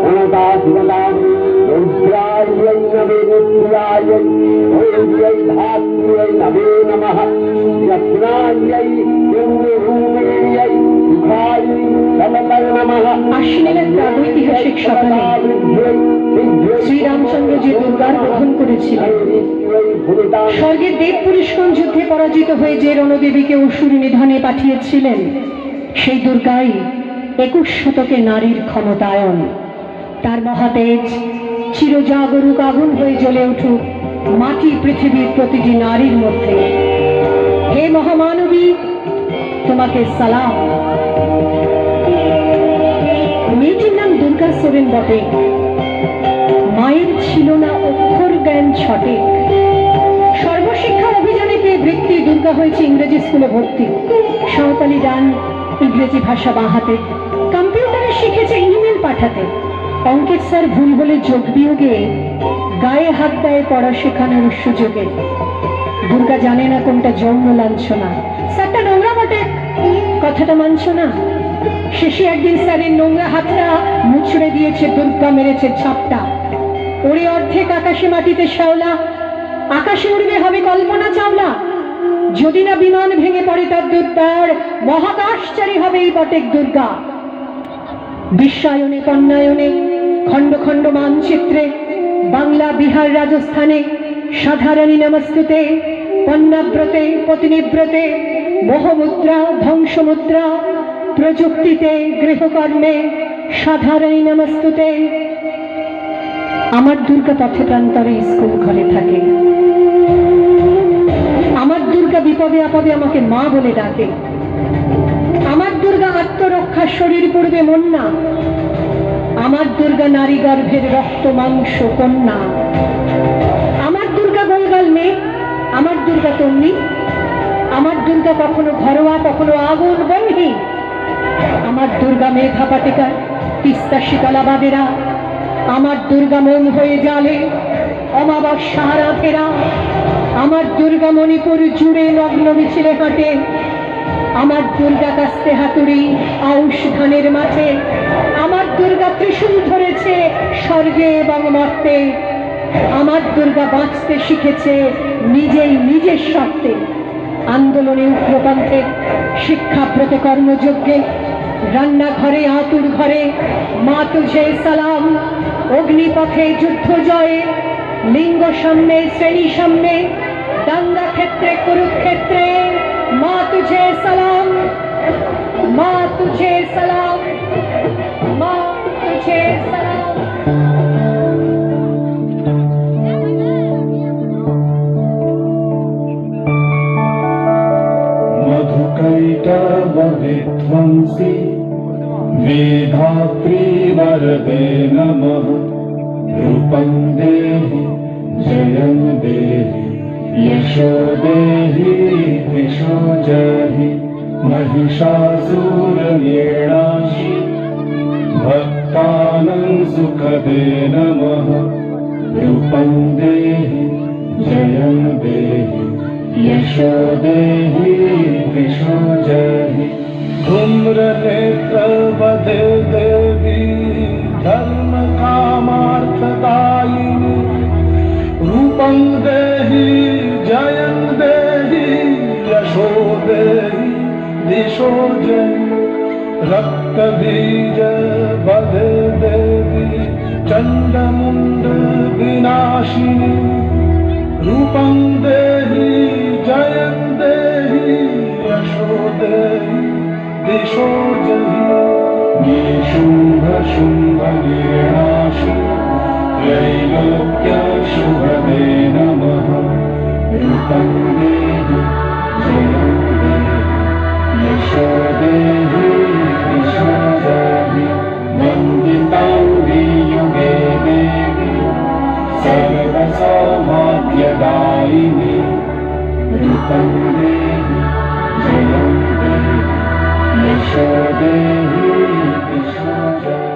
अनदाशिवदां रुद्रायै नमे नित्यायै भैर्यै धात्र्यै नमे नमः यत्नायै इन्द्ररूपिण्यै सुखायै तमतै नमः। আশ্বিনের প্রাগৈতিহাসিক সকালে শ্রীরামচন্দ্র যে দুর্গার গ্রহণ করেছিলেন, স্বর্গের দেব পুরুষগণ যুদ্ধে পরাজিত হয়ে যে রণদেবীকে অসুর নিধনে পাঠিয়েছিলেন, সেই দুর্গাই 21 শতকে নারীর ক্ষমতায়ন। তার মহাতেজ চিরজাগরুক আগুন হয়ে জ্বলে উঠুক মাটি পৃথিবীর প্রতিটি নারীর মধ্যে। হে মহামানবী, তোমাকে সালাম। মেয়েটির নাম দুর্গা সোরেন বটে। মায়ের ছিল না অক্ষর জ্ঞান ছটে। সর্বশিক্ষা অভিযানে পেয়ে বৃত্তি দুর্গা হয়েছে ইংরেজি স্কুলে ভর্তি। সাঁওতালি গান, ইংরেজি ভাষা বাহাতে, কম্পিউটারে শিখেছে ইমেল পাঠাতে। অঙ্কের স্যার ভুল বলে যোগ বিয়োগে গায়ে হাত দেয় পড়া শেখানোর সুযোগে। দুর্গা জানে না কোনটা যৌন লাঞ্ছনা। স্যারটা নোংরা বটে, কথাটা মানছ না। শেষে একদিন স্যারের নোংরা হাতটা মুচড়ে দিয়েছে দুর্গা, মেরেছে ছাপটা। ওরে অর্ধেক আকাশে মাটিতে শ্যাওলা, আকাশে উড়বে হবে কল্পনা চাওলা। যদি না বিমান ভেঙে পড়ে তার দুর্দার, মহাকাশচারী হবে এই বটেক দুর্গা। বিশ্বায়নে কন্যায়নে খণ্ড খণ্ড মানচিত্রে, বাংলা বিহার রাজস্থানে সাধারণী নমস্তুতে, পণ্যাব্রতে পতিনিব্রতে, মোহমুদ্রা ধ্বংসমুদ্রা, প্রযুক্তিতে গৃহকর্মে সাধারণী নমস্তুতে। আমার দুর্গা পথে প্রান্তরে স্কুল ঘরে থাকে। আমার দুর্গা বিপদে আপদে আমাকে মা বলে ডাকে। আমার দুর্গা আত্মরক্ষার শরীর পূর্বে মন না। আমার দুর্গা নারী গর্ভের রক্ত মাংস কন্যা। আমার দুর্গা গোলগাল মেয়ে, আমার দুর্গা তন্নি। আমার দুর্গা কখনো ঘরোয়া কখনো আগুন বন্ধি। আমার দুর্গা মেধা পাটিকার তিস্তা শীতলা বাদেরা। আমার দুর্গা মন হয়ে জালে অমাবস্যা রাতেরা। আমার দুর্গা মণিপুর জুড়ে নগ্ন মিছিলে হাঁটে। আমার দুর্গা কাস্তে হাতুড়ি আউশ ধানের মাঝে। আমার দুর্গা ত্রিশূল ধরেছে স্বর্গে এবং মর্তে। আমার দুর্গা বাঁচতে শিখেছে নিজেই নিজের স্বার্থে। আন্দোলনে উগ্রপন্থে, শিক্ষাব্রতে কর্মযজ্ঞে, রান্নাঘরে আতুর ঘরে মা তুঝে সালাম। অগ্নিপথে যুদ্ধ জয়ে, লিঙ্গ সামনে শ্রেণী সামনে, দাঙ্গা ক্ষেত্রে কুরুক্ষেত্রে মা তুঝে সালাম। মা তুঝে সালাম, মা তুঝে সালাম। मधुकैटभविध्वंसी मेधात्री वरदे नमः। रूपं देहि जयं देहि यशो देहि दिशो जहि। महिषासुरनिर्णाशि भक्तानां सुखदे नमः। रूपं देहि जयं देहि यशो देहि दिशो जहि। धूम्रनेत्रवदे देवी धर्म कामार्थदायिनी। रूपं देहि जयं देहि यशो देहि दिशो जहि। रक्तबीज वदे देवी चण्डमुण्ड विनाशिनी। रूपं देहि जयं देहि यशो देहि दिशो जहि। निशुम्भ शुम्भ निर्णाशि त्रैलोक्य शुभदे नमः। रूपं देहि जयं देहि यशो देहि दिशो जहि। वन्दितां वियुगे देवी सर्वसौभाग्यदायिनी। रूपं देहि जयं देहि यशो देहि दिशो जहि।